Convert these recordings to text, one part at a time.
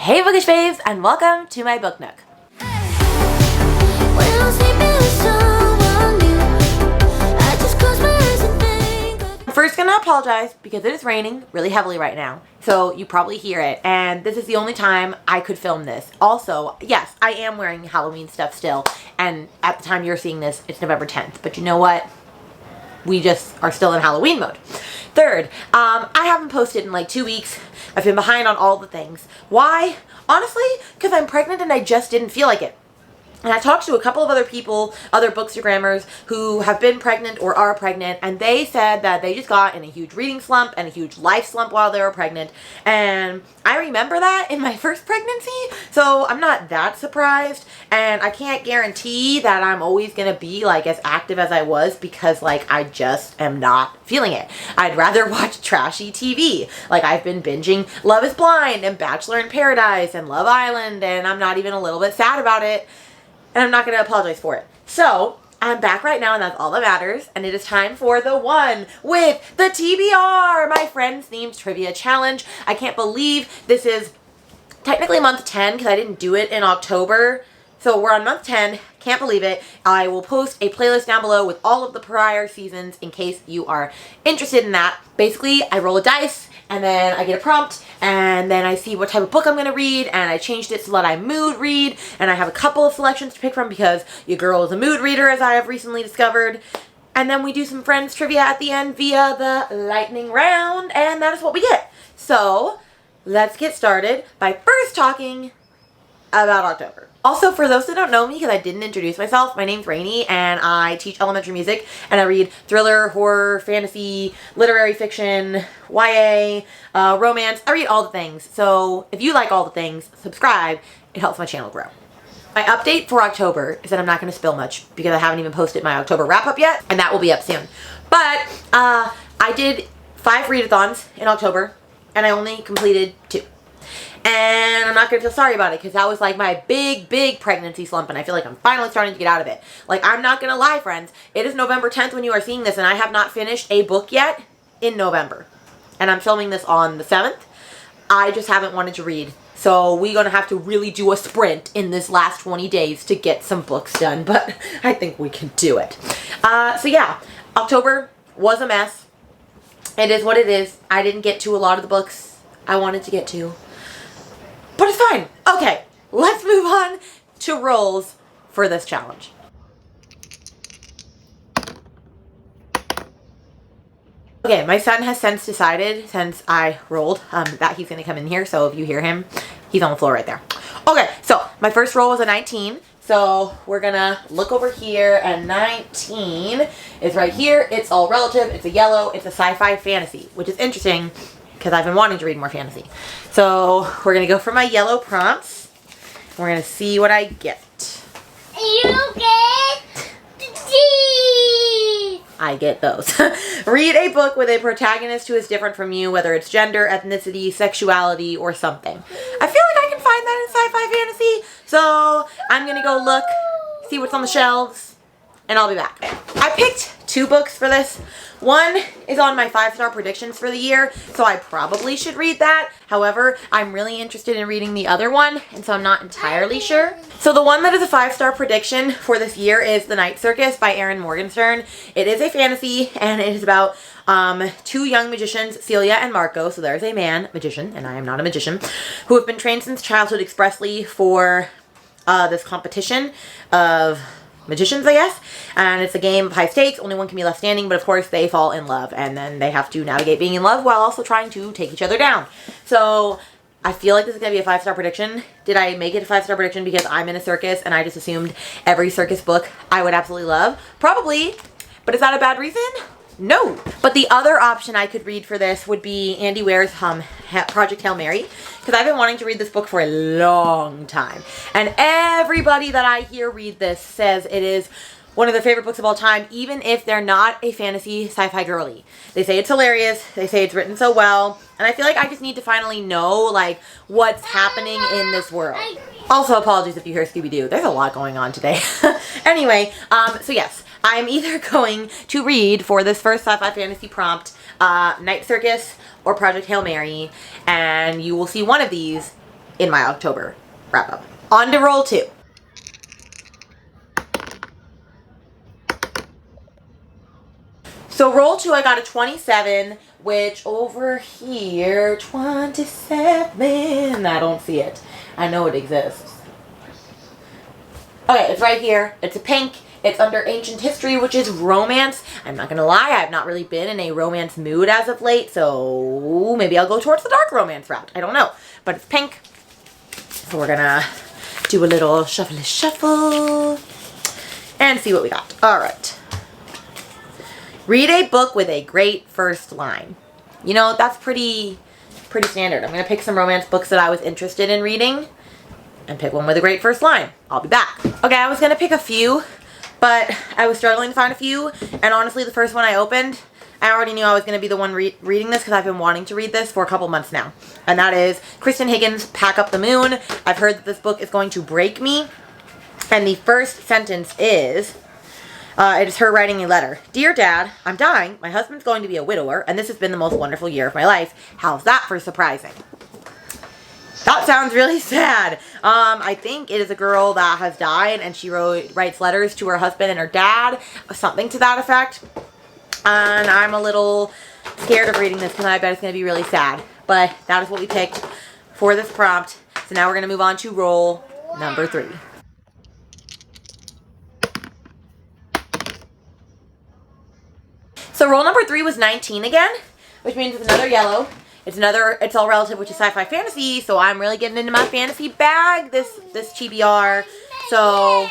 Hey Bookish Babes, and welcome to my book nook. I'm first gonna apologize because it is raining really heavily right now, so you probably hear it, and this is the only time I could film this. Also, yes, I am wearing Halloween stuff still, and at the time you're seeing this, it's November 10th, but you know what? We just are still in Halloween mode. Third, I haven't posted in like 2 weeks. I've been behind on all the things. Why? Honestly, because I'm pregnant and I just didn't feel like it. And I talked to a couple of other people, other bookstagrammers who have been pregnant or are pregnant, and they said that they just got in a huge reading slump and a huge life slump while they were pregnant. And I remember that in my first pregnancy, so I'm not that surprised. And I can't guarantee that I'm always going to be like as active as I was because like I just am not feeling it. I'd rather watch trashy TV. Like I've been binging Love is Blind and Bachelor in Paradise and Love Island, and I'm not even a little bit sad about it. And I'm not going to apologize for it. So, I'm back right now and that's all that matters. And it is time for the one with the TBR, my Friends Themed Trivia Challenge. I can't believe this is technically month 10 because I didn't do it in October. So we're on month 10. Can't believe it. I will post a playlist down below with all of the prior seasons in case you are interested in that. Basically, I roll a dice and then I get a prompt and then I see what type of book I'm going to read, and I changed it so that I mood read, and I have a couple of selections to pick from because your girl is a mood reader, as I have recently discovered. And then we do some Friends trivia at the end via the lightning round, and that is what we get. So let's get started by first talking about October. Also, for those that don't know me, because I didn't introduce myself, my name's Rainy, and I teach elementary music, and I read thriller, horror, fantasy, literary fiction, YA, romance. I read all the things. So if you like all the things, subscribe. It helps my channel grow. My update for October is that I'm not going to spill much because I haven't even posted my October wrap-up yet, and that will be up soon. But I did 5 readathons in October, and I only completed 2. And I'm not going to feel sorry about it because that was like my big pregnancy slump, and I feel like I'm finally starting to get out of it. Like, I'm not going to lie, friends. It is November 10th when you are seeing this, and I have not finished a book yet in November. And I'm filming this on the 7th. I just haven't wanted to read. So we're going to have to really do a sprint in this last 20 days to get some books done, but I think we can do it. So yeah, October was a mess. It is what it is. I didn't get to a lot of the books I wanted to get to. But it's fine. Okay, let's move on to rolls for this challenge. Okay, my son has since decided, since I rolled, that he's going to come in here. So if you hear him, he's on the floor right there. Okay, so my first roll was a 19. So we're going to look over here, and 19 is right here. It's all relative. It's a yellow. It's a sci-fi fantasy, which is interesting because I've been wanting to read more fantasy. So we're going to go for my yellow prompts. We're going to see what I get. You get these. I get those. Read a book with a protagonist who is different from you, whether it's gender, ethnicity, sexuality, or something. I feel like I can find that in sci-fi fantasy. So I'm going to go look, see what's on the shelves, and I'll be back. I picked 2 books for this. One is on my 5-star predictions for the year, so I probably should read that. However, I'm really interested in reading the other one, and so I'm not entirely sure. So the one that is a 5-star prediction for this year is The Night Circus by Erin Morgenstern. It is a fantasy, and it is about 2 young magicians, Celia and Marco, so there's a man, magician, and I am not a magician, who have been trained since childhood expressly for this competition of magicians, I guess, and it's a game of high stakes. Only one can be left standing, but of course they fall in love, and then they have to navigate being in love while also trying to take each other down. So I feel like this is going to be a 5-star prediction. Did I make it a 5-star prediction because I'm in a circus and I just assumed every circus book I would absolutely love? Probably, but is that a bad reason? No. But the other option I could read for this would be Andy Weir's Project Hail Mary, because I've been wanting to read this book for a long time. And everybody that I hear read this says it is one of their favorite books of all time, even if they're not a fantasy sci-fi girly. They say it's hilarious. They say it's written so well. And I feel like I just need to finally know, like, what's happening in this world. Also, apologies if you hear Scooby-Doo. There's a lot going on today. Anyway, so yes, I'm either going to read for this first sci-fi fantasy prompt, Night Circus or Project Hail Mary, and you will see one of these in my October wrap up. On to roll 2. So roll 2, I got a 27, which over here, 27, I don't see it. I know it exists. Okay, it's right here. It's a pink. It's under ancient history, which is romance. I'm not gonna lie, I've not really been in a romance mood as of late, so maybe I'll go towards the dark romance route. I don't know, but it's pink. So we're gonna do a little shuffle and see what we got. All right. Read a book with a great first line. You know, that's pretty standard. I'm gonna pick some romance books that I was interested in reading and pick one with a great first line. I'll be back. Okay, I was gonna pick a few, but I was struggling to find a few, and honestly, the first one I opened, I already knew I was going to be the one reading this because I've been wanting to read this for a couple months now. And that is Kristen Higgins' Pack Up the Moon. I've heard that this book is going to break me. And the first sentence is, it is her writing a letter. Dear Dad, I'm dying. My husband's going to be a widower, and this has been the most wonderful year of my life. How's that for surprising? That sounds really sad. I think it is a girl that has died and she writes letters to her husband and her dad, something to that effect. And I'm a little scared of reading this because I bet it's going to be really sad. But that is what we picked for this prompt. So now we're going to move on to roll number 3. So roll number 3 was 19 again, which means it's another yellow. It's all relative, which is sci-fi fantasy, so I'm really getting into my fantasy bag this TBR. So,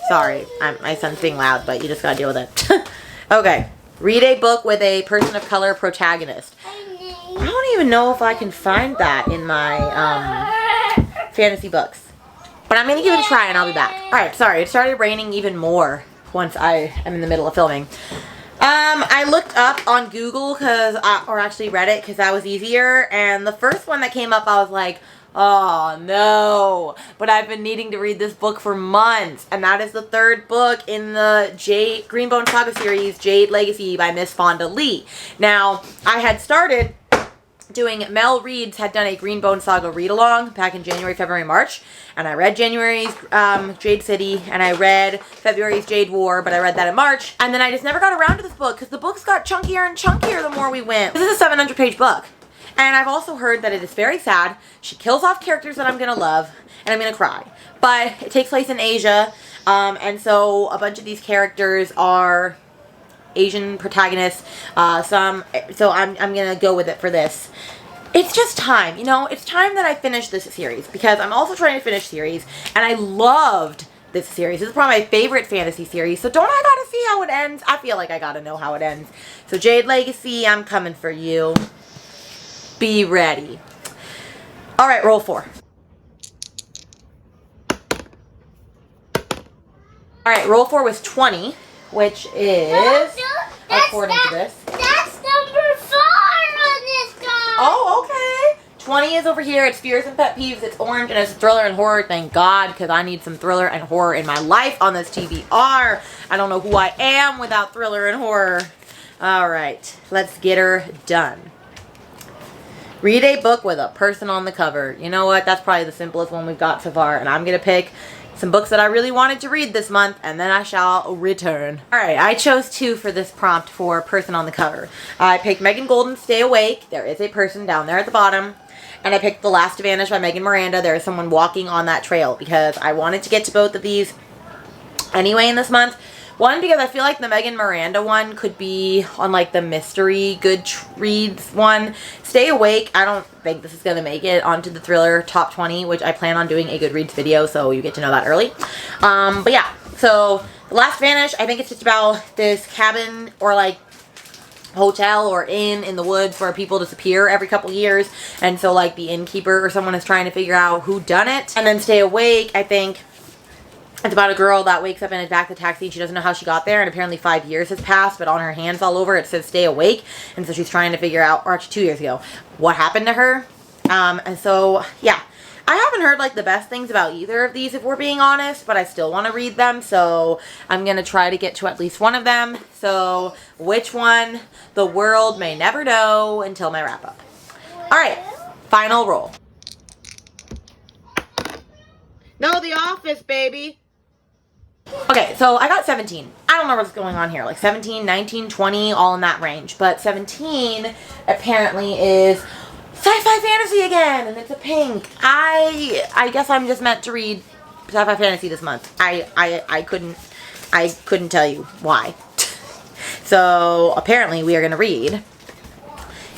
sorry, my son's being loud, but you just gotta deal with it. Okay, read a book with a person of color protagonist. I don't even know if I can find that in my fantasy books, but I'm gonna give it a try and I'll be back. All right, sorry, it started raining even more once I am in the middle of filming. I looked up on Google or actually Reddit because that was easier, and the first one that came up I was like, oh no, but I've been needing to read this book for months, and that is the 3rd book in the Greenbone Saga series, Jade Legacy by Miss Fonda Lee. Now, I had started doing, Mel Reads had done a Greenbone Saga read-along back in January, February, March, and I read January's Jade City, and I read February's Jade War, but I read that in March, and then I just never got around to this book, because the books got chunkier and chunkier the more we went. This is a 700-page book, and I've also heard that it is very sad. She kills off characters that I'm going to love, and I'm going to cry, but it takes place in Asia, and so a bunch of these characters are Asian protagonists, so I'm gonna go with it for this. It's just time, you know, it's time that I finish this series, because I'm also trying to finish series, and I loved this series. This is probably my favorite fantasy series, so don't I gotta see how it ends? I feel like I gotta know how it ends. So Jade Legacy, I'm coming for you. Be ready. Alright, roll 4. Alright, roll 4 was 20. Which is, according to this. That's number 4 on this card. Oh, okay. 20 is over here. It's Fears and Pet Peeves. It's orange and it's thriller and horror. Thank God, because I need some thriller and horror in my life on this TBR. I don't know who I am without thriller and horror. All right, let's get her done. Read a book with a person on the cover. You know what? That's probably the simplest one we've got so far, and I'm going to pick some books that I really wanted to read this month, and then I shall return. Alright, I chose 2 for this prompt for person on the cover. I picked Megan Golden's Stay Awake. There is a person down there at the bottom. And I picked The Last to Vanish by Megan Miranda. There is someone walking on that trail, because I wanted to get to both of these anyway in this month. One, because I feel like the Megan Miranda one could be on like the mystery Goodreads one. Stay Awake, I don't think this is going to make it onto the thriller top 20, which I plan on doing a Goodreads video, so you get to know that early. But yeah, so The Last Vanish, I think it's just about this cabin or like hotel or inn in the woods where people disappear every couple years, and so like the innkeeper or someone is trying to figure out who done it. And then Stay Awake, I think it's about a girl that wakes up in a back of the taxi. She doesn't know how she got there, and apparently 5 years has passed, but on her hands all over it says Stay Awake, and so she's trying to figure out, or actually 2 years ago, what happened to her. And so, yeah. I haven't heard like the best things about either of these, if we're being honest, but I still want to read them, so I'm going to try to get to at least one of them. So, which one? The world may never know until my wrap up. Alright, final roll. the office, baby. Okay, so I got 17. I don't know what's going on here. Like 17, 19, 20, all in that range. But 17 apparently is sci-fi fantasy again, and it's a pink. I guess I'm just meant to read sci-fi fantasy this month. I couldn't tell you why. So apparently we are going to read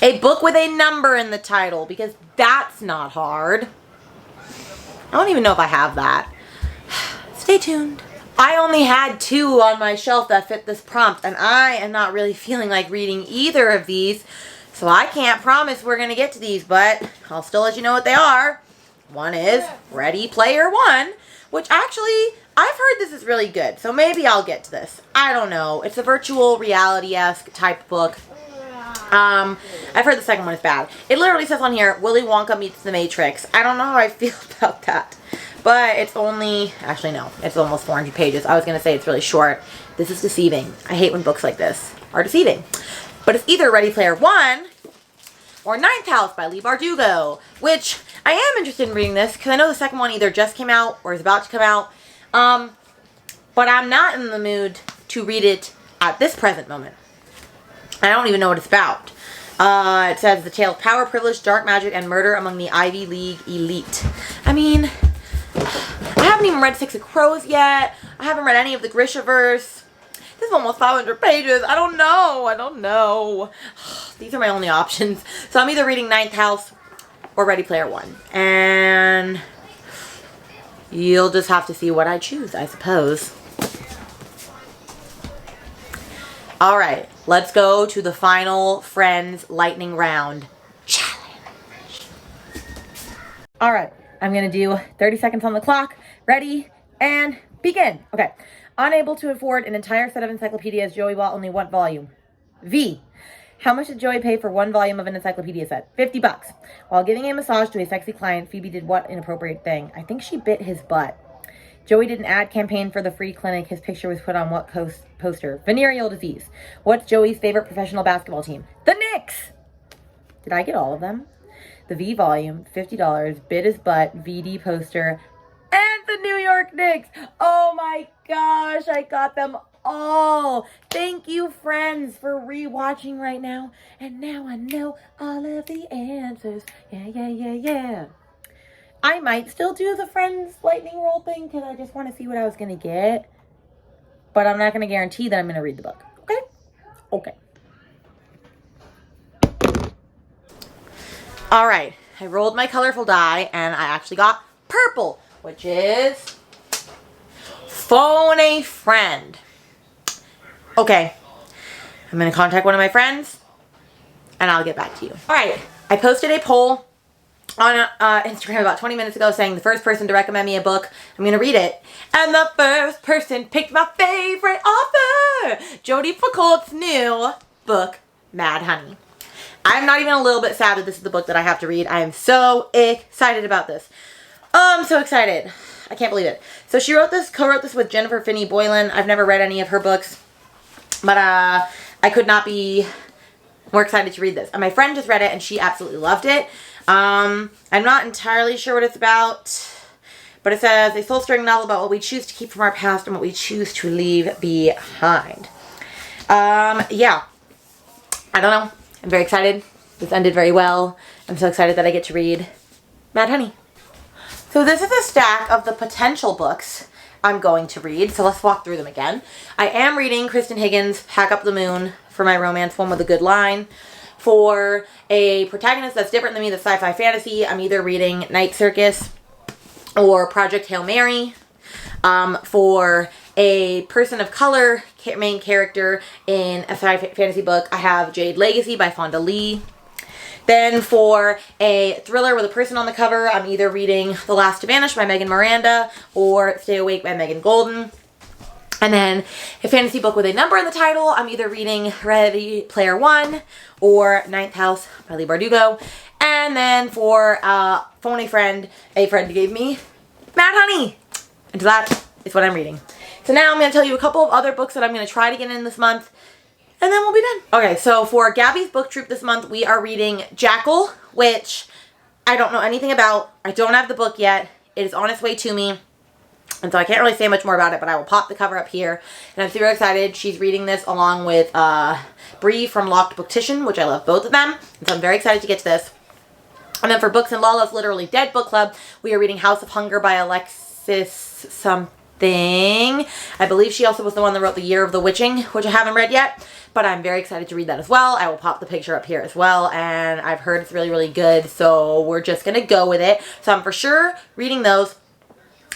a book with a number in the title, because that's not hard. I don't even know if I have that. Stay tuned. I only had 2 on my shelf that fit this prompt, and I am not really feeling like reading either of these, so I can't promise we're going to get to these, but I'll still let you know what they are. One is Ready Player One, which actually, I've heard this is really good, so maybe I'll get to this. I don't know. It's a virtual reality-esque type book. I've heard the second one is bad. It literally says on here, Willy Wonka meets the Matrix. I don't know how I feel about that. But it's only, actually no, it's almost 400 pages. I was going to say it's really short. This is deceiving. I hate when books like this are deceiving. But it's either Ready Player One or Ninth House by Leigh Bardugo, which I am interested in reading this because I know the second one either just came out or is about to come out. But I'm not in the mood to read it at this present moment. I don't even know what it's about. It says the tale of power, privilege, dark magic, and murder among the Ivy League elite. I mean, I haven't even read Six of Crows yet. I haven't read any of the Grishaverse. This is almost 500 pages. I don't know. These are my only options. So I'm either reading Ninth House or Ready Player One. And you'll just have to see what I choose, I suppose. Alright, let's go to the final Friends lightning round challenge. Alright, I'm going to do 30 seconds on the clock. Ready, and begin. Okay. Unable to afford an entire set of encyclopedias, Joey bought only one volume. V. How much did Joey pay for one volume of an encyclopedia set? $50. While giving a massage to a sexy client, Phoebe did what inappropriate thing? I think she bit his butt. Joey did an ad campaign for the free clinic. His picture was put on what poster? Venereal disease. What's Joey's favorite professional basketball team? The Knicks! Did I get all of them? The V volume, $50, bit his butt, VD poster, and the New York Knicks. Oh my gosh, I got them all. Thank you, friends, for rewatching right now. And now I know all of the answers. Yeah. I might still do the Friends lightning roll thing because I just want to see what I was going to get. But I'm not going to guarantee that I'm going to read the book. Okay? Okay. All right. I rolled my colorful die and I actually got purple, which is Phone a Friend. Okay. I'm going to contact one of my friends and I'll get back to you. All right. I posted a poll on Instagram about 20 minutes ago saying the first person to recommend me a book, I'm going to read it. And the first person picked my favorite author, Jodi Picoult's new book, Mad Honey. I'm not even a little bit sad that this is the book that I have to read. I am so excited about this. Oh, I'm so excited. I can't believe it. So she co-wrote this with Jennifer Finney Boylan. I've never read any of her books, but I could not be more excited to read this. And my friend just read it and she absolutely loved it. I'm not entirely sure what it's about, but it says a soul-stirring novel about what we choose to keep from our past and what we choose to leave behind. Yeah, I don't know. I'm very excited. This ended very well. I'm so excited that I get to read Mad Honey. So this is a stack of the potential books I'm going to read, so let's walk through them again. I am reading Kristen Higgins' Pack Up the Moon for my romance one with a good line. For a protagonist that's different than me, that's sci-fi fantasy, I'm either reading Night Circus or Project Hail Mary. For a person of color main character in a sci-fi fantasy book, I have Jade Legacy by Fonda Lee. Then for a thriller with a person on the cover, I'm either reading The Last to Vanish by Megan Miranda or Stay Awake by Megan Golden. And then a fantasy book with a number in the title, I'm either reading Ready Player One or Ninth House by Leigh Bardugo. And then for Phone a Friend gave me Mad Honey. And so that is what I'm reading. So now I'm going to tell you a couple of other books that I'm going to try to get in this month. And then we'll be done. Okay, so for Gabby's book troop this month, we are reading Jackal, which I don't know anything about. I don't have the book yet. It is on its way to me. And so I can't really say much more about it, but I will pop the cover up here. And I'm super excited. She's reading this along with Bree from Locked Booktition, which I love both of them. And so I'm very excited to get to this. And then for Books and Lala's Literally Dead book club, we are reading House of Hunger by Alexis something. I believe she also was the one that wrote The Year of the Witching, which I haven't read yet. But I'm very excited to read that as well. I will pop the picture up here as well. And I've heard it's really, really good. So we're just going to go with it. So I'm for sure reading those.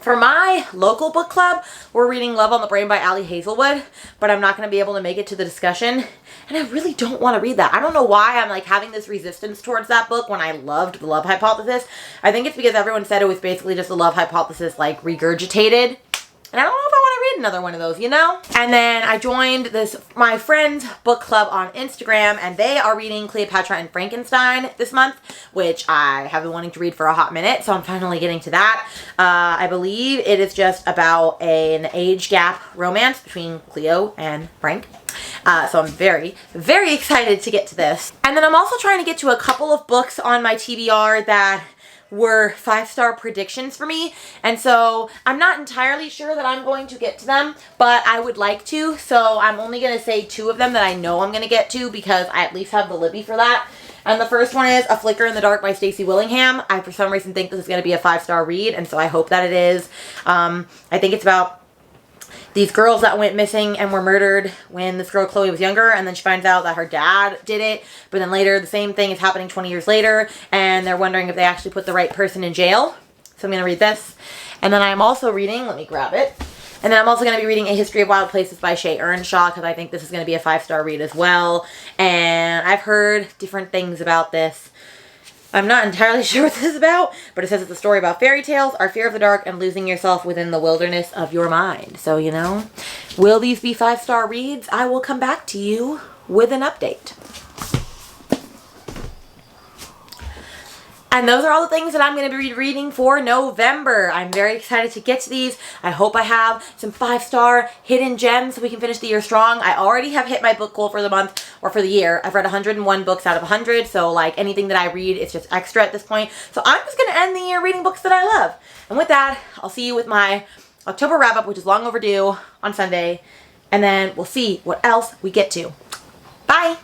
For my local book club, we're reading Love on the Brain by Ali Hazelwood, but I'm not going to be able to make it to the discussion, and I really don't want to read that. I don't know why I'm like having this resistance towards that book when I loved The Love Hypothesis. I think it's because everyone said it was basically just The Love Hypothesis like regurgitated. And I don't know if I want to read another one of those, you know? And then I joined my friend's book club on Instagram, and they are reading Cleopatra and Frankenstein this month, which I have been wanting to read for a hot minute, so I'm finally getting to that. I believe it is just about an age gap romance between Cleo and Frank. So I'm very, very excited to get to this. And then I'm also trying to get to a couple of books on my TBR that were 5-star predictions for me, and so I'm not entirely sure that I'm going to get to them, but I would like to, so I'm only going to say 2 of them that I know I'm going to get to because I at least have the Libby for that. And the first one is A Flicker in the Dark by Stacey Willingham. I for some reason think this is going to be a 5-star read, and so I hope that it is. I think it's about these girls that went missing and were murdered when this girl Chloe was younger, and then she finds out that her dad did it, but then later the same thing is happening 20 years later, and they're wondering if they actually put the right person in jail. So I'm going to read this. And then I'm also reading, let me grab it, and then I'm also going to be reading A History of Wild Places by Shay Earnshaw, because I think this is going to be a 5-star read as well, and I've heard different things about this. I'm not entirely sure what this is about, but it says it's a story about fairy tales, our fear of the dark, and losing yourself within the wilderness of your mind. So, you know, will these be 5-star reads? I will come back to you with an update. And those are all the things that I'm going to be reading for November. I'm very excited to get to these. I hope I have some 5-star hidden gems so we can finish the year strong. I already have hit my book goal for the month or for the year. I've read 101 books out of 100. So like anything that I read, it's just extra at this point. So I'm just going to end the year reading books that I love. And with that, I'll see you with my October wrap up, which is long overdue on Sunday. And then we'll see what else we get to. Bye.